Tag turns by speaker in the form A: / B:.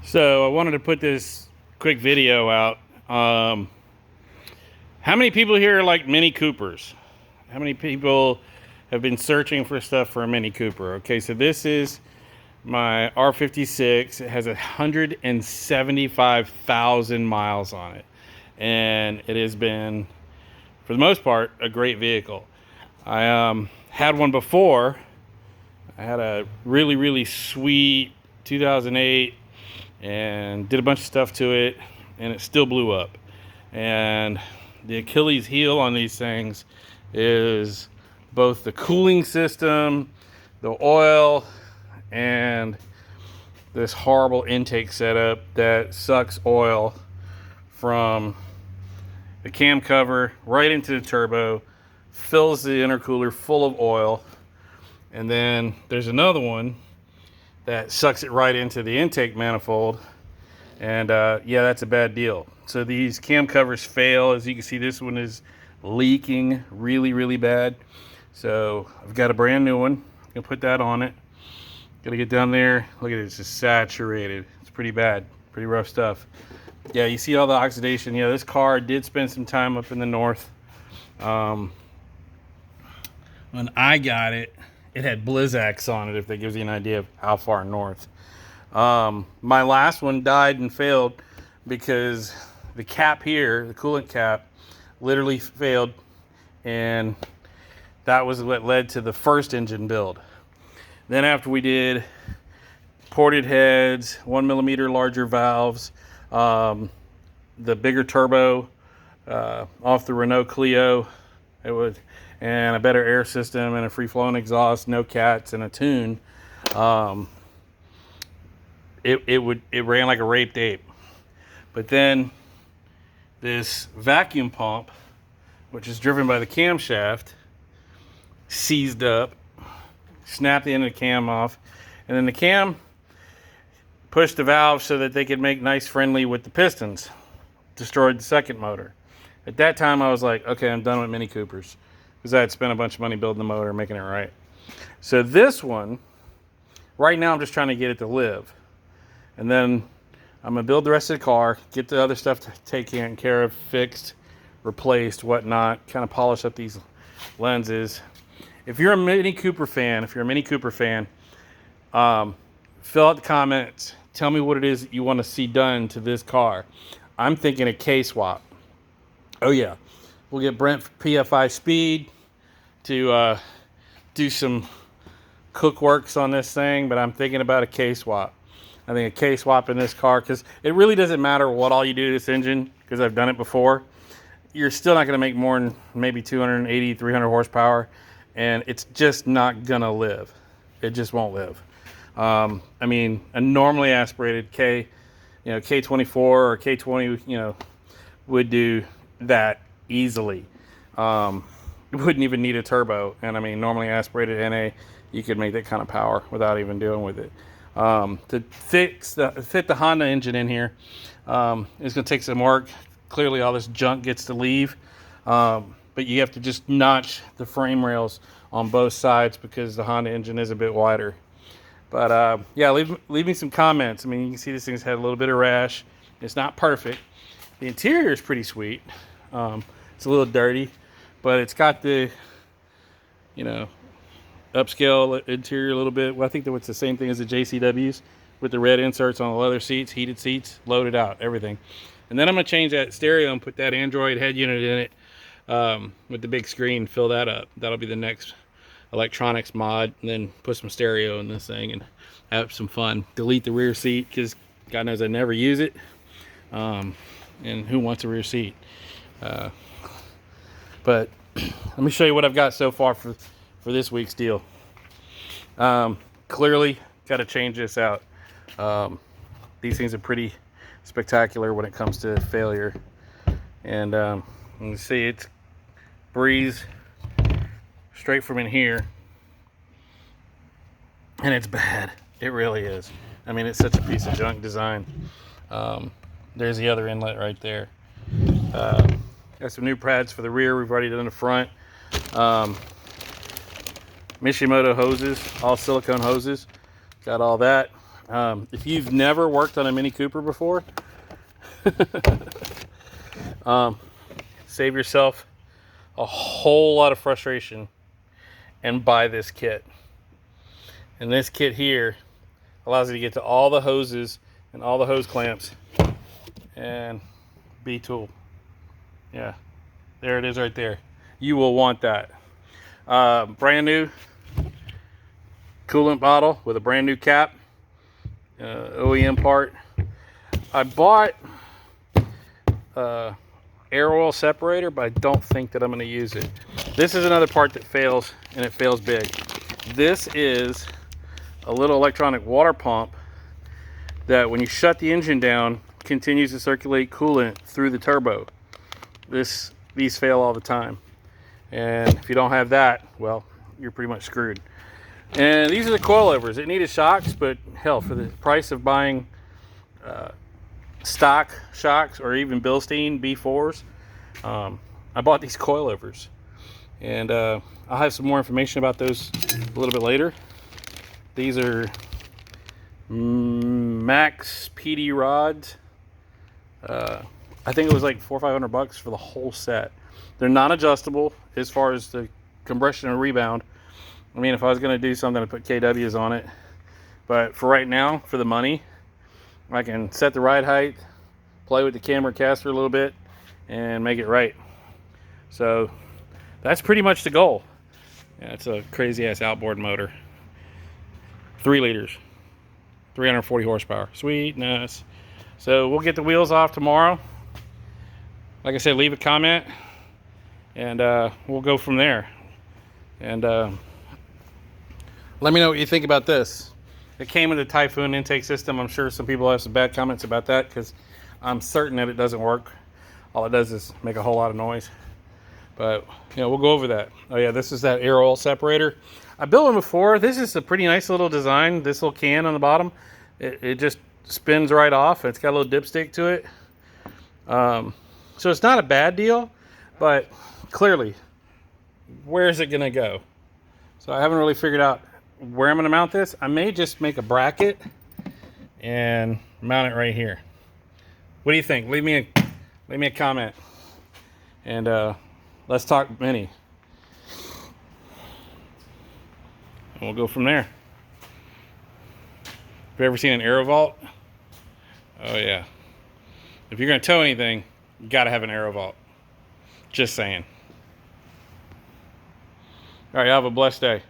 A: So I wanted to put this quick video out. How many people here like Mini Coopers? How many people have been searching for stuff for a Mini Cooper? Okay, so this is my R56. It has 175,000 miles on it. And it has been, for the most part, a great vehicle. I had one before. I had a really, really sweet 2008 and did a bunch of stuff to it, and it still blew up. And the Achilles heel on these things is both the cooling system, the oil, and this horrible intake setup that sucks oil from the cam cover right into the turbo, fills the intercooler full of oil, and then there's another one that sucks it right into the intake manifold. And yeah, that's a bad deal. So these cam covers fail. As you can see, this one is leaking really, really bad. So I've got a brand new one. I'm gonna put that on it. Gotta get down there. Look at it, it's just saturated. It's pretty bad, pretty rough stuff. Yeah, you see all the oxidation. Yeah, this car did spend some time up in the north. When I got it, it had Blizzaks on it, if that gives you an idea of how far north. My last one died and failed because the cap here, the coolant cap, literally failed, and that was what led to the first engine build. Then after we did ported heads, 1 millimeter larger valves, the bigger turbo off the Renault Clio, and a better air system and a free-flowing exhaust, no cats, and a tune. It ran like a raped ape. But then this vacuum pump, which is driven by the camshaft, seized up, snapped the end of the cam off, and then the cam pushed the valve so that they could make nice friendly with the pistons. Destroyed the second motor. At that time, I was like, okay, I'm done with Mini Coopers, because I had spent a bunch of money building the motor and making it right. So this one, right now, I'm just trying to get it to live. And then I'm gonna build the rest of the car, get the other stuff taken care of, fixed, replaced, whatnot, kind of polish up these lenses. If you're a Mini Cooper fan, fill out the comments. Tell me what it is that you want to see done to this car. I'm thinking a K-swap. Oh yeah, we'll get Brent from PFI Speed to do some cook works on this thing, but I'm thinking about a K-swap. I think a K-swap in this car, because it really doesn't matter what all you do to this engine, because I've done it before. You're still not going to make more than maybe 280, 300 horsepower, and it's just not going to live. It just won't live. I mean, a normally aspirated K24 or K20, would do that easily. It wouldn't even need a turbo, and I mean, normally aspirated NA, you could make that kind of power without even dealing with it. To fit the Honda engine in here, it's going to take some work. Clearly all this junk gets to leave, but you have to just notch the frame rails on both sides because the Honda engine is a bit wider. But yeah, leave me some comments. I mean, you can see this thing's had a little bit of rash. It's not perfect. The interior is pretty sweet. It's a little dirty, but it's got the, upscale interior a little bit. Well, I think that it's the same thing as the JCWs with the red inserts on the leather seats, heated seats, loaded out, everything. And then I'm going to change that stereo and put that Android head unit in it with the big screen, fill that up. That'll be the next electronics mod, and then put some stereo in this thing and have some fun. Delete the rear seat because God knows I never use it. And who wants a rear seat? But let me show you what I've got so far for this week's deal. Clearly got to change this out. These things are pretty spectacular when it comes to failure, and you can see it's breeze straight from in here, and it's bad. It really is. I mean, it's such a piece of junk design. There's the other inlet right there. Got some new pads for the rear. We've already done the front. Mishimoto hoses, all silicone hoses. Got all that. If you've never worked on a MINI Cooper before, save yourself a whole lot of frustration and buy this kit. And this kit here allows you to get to all the hoses and all the hose clamps and B-tool. Yeah, there it is right there. You will want that. Brand new coolant bottle with a brand new cap, OEM part. I bought air oil separator, but I don't think that I'm going to use it. This is another part that fails, and it fails big. This is a little electronic water pump that when you shut the engine down, continues to circulate coolant through the turbo. These fail all the time. And if you don't have that, well, you're pretty much screwed. And these are the coilovers. It needed shocks, but hell, for the price of buying stock shocks or even Bilstein B4s, I bought these coilovers. And I'll have some more information about those a little bit later. These are Max PD rods. I think it was like $400 or $500 for the whole set. They're non-adjustable as far as the compression and rebound. I mean, if I was going to do something, I'd put KWs on it. But for right now, for the money, I can set the ride height, play with the camera caster a little bit, and make it right. So that's pretty much the goal. Yeah, it's a crazy-ass outboard motor. 3 liters, 340 horsepower. Sweetness. So we'll get the wheels off tomorrow. Like I said, leave a comment, and we'll go from there. And let me know what you think about this. It came with a Typhoon intake system. I'm sure some people have some bad comments about that because I'm certain that it doesn't work. All it does is make a whole lot of noise. But, you know, we'll go over that. Oh, yeah, this is that air oil separator. I built one before. This is a pretty nice little design. This little can on the bottom, it just spins right off. It's got a little dipstick to it. So it's not a bad deal, but clearly, where is it going to go? So I haven't really figured out where I'm going to mount this. I may just make a bracket and mount it right here. What do you think? Leave me a comment, and let's talk MINI. And we'll go from there. Have you ever seen an aero vault? Oh yeah. If you're going to tow anything, you got to have an aero vault. Just saying. All right, have a blessed day.